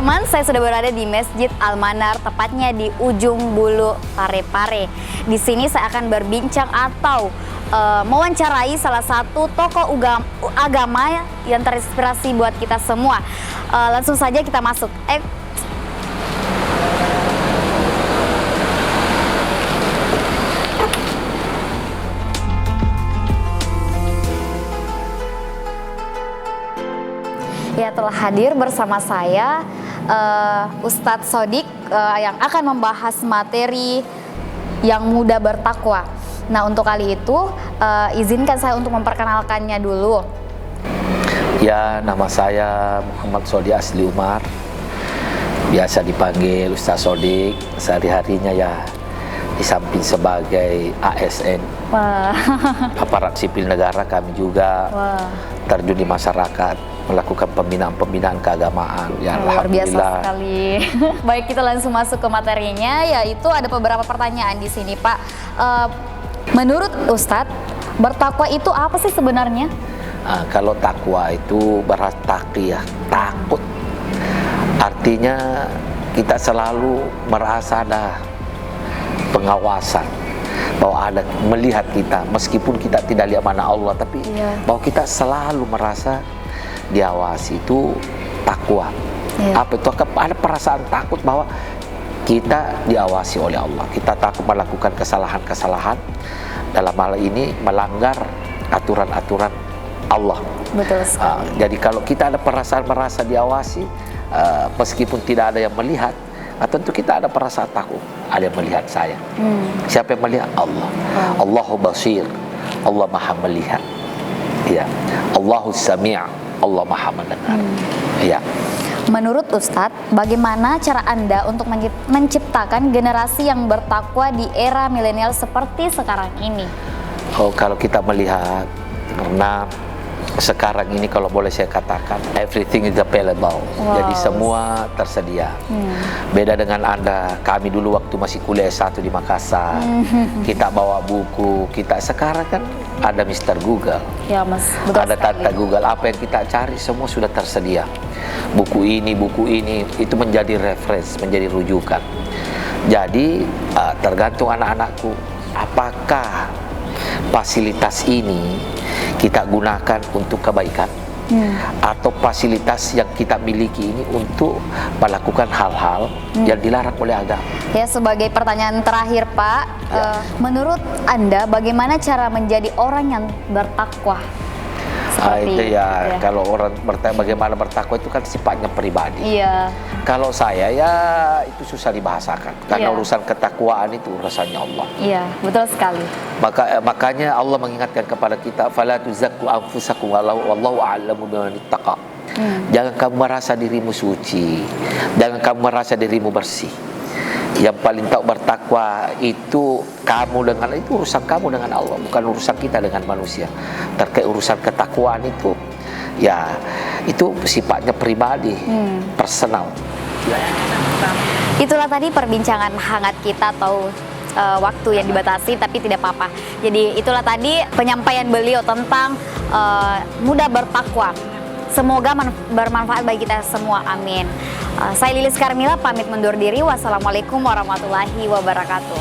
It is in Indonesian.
teman-teman, saya sudah berada di Masjid Al-Manar, tepatnya di ujung Bulu Parepare. Di sini saya akan berbincang atau mewawancarai salah satu tokoh agama yang terinspirasi buat kita semua. Langsung saja kita masuk. Ya, telah hadir bersama saya Ustadz Sodik yang akan membahas materi yang mudah bertakwa. Nah, untuk kali itu izinkan saya untuk memperkenalkannya dulu. Ya, nama saya Muhammad Sodi Asli Umar. Biasa dipanggil Ustadz Sodik. Sehari-harinya ya di samping sebagai ASN, aparat sipil negara, kami juga terjun di masyarakat, melakukan pembinaan keagamaan. Ya, luar biasa alhamdulillah sekali. Baik, kita langsung masuk ke materinya, yaitu ada beberapa pertanyaan di sini, Pak. Menurut Ustadz, bertakwa itu apa sih sebenarnya? Kalau takwa itu berarti taqiyah, takut. Artinya kita selalu merasa ada pengawasan, bahwa ada melihat kita, meskipun kita tidak lihat mana Allah, tapi bahwa kita selalu merasa diawasi. Itu takwa. Apa itu? Ada perasaan takut bahwa kita diawasi oleh Allah. Kita takut melakukan kesalahan-kesalahan, dalam hal ini melanggar aturan-aturan Allah. Betul sekali. Jadi kalau kita ada perasaan merasa diawasi, meskipun tidak ada yang melihat, tentu kita ada perasaan takut. Ada yang melihat saya. Siapa yang melihat? Allah. Allahu basir. Allah maha melihat. Ya. Allahu sami'. Allah maha mendengar. Ya. Menurut Ustadz, bagaimana cara Anda untuk menciptakan generasi yang bertakwa di era milenial seperti sekarang ini? Kalau kita melihat, karena sekarang ini kalau boleh saya katakan, everything is available. Jadi semua tersedia. Beda dengan Anda, kami dulu waktu masih kuliah S1 di Makassar, kita bawa buku, sekarang kan ada Mr. Google. Ya, Mas. Betul ada Tata Google, apa yang kita cari semua sudah tersedia. Buku ini, itu menjadi reference, menjadi rujukan. Jadi tergantung anak-anakku, apakah fasilitas ini kita gunakan untuk kebaikan, atau fasilitas yang kita miliki ini untuk melakukan hal-hal yang dilarang oleh agama. Ya, sebagai pertanyaan terakhir, Pak, menurut Anda bagaimana cara menjadi orang yang bertakwa? Itu ya, kalau orang bertakwa, bagaimana bertakwa itu kan sifatnya pribadi. Kalau saya ya itu susah dibahasakan, karena urusan ketakwaan itu urusannya Allah. Iya, betul sekali. Makanya Allah mengingatkan kepada kita, fala tuzakku anfusakum wallahu a'lamu biman ittaqa. Jangan kamu merasa dirimu suci, jangan kamu merasa dirimu bersih. Yang paling tahu bertakwa itu kamu dengan itu, urusan kamu dengan Allah, bukan urusan kita dengan manusia. Terkait urusan ketakwaan itu, ya itu sifatnya pribadi, personal. Itulah tadi perbincangan hangat kita, atau waktu yang dibatasi tapi tidak apa-apa. Jadi itulah tadi penyampaian beliau tentang mudah bertakwa. Semoga bermanfaat bagi kita semua, amin. Saya Lilis Karmila pamit mundur diri. Wassalamualaikum warahmatullahi wabarakatuh.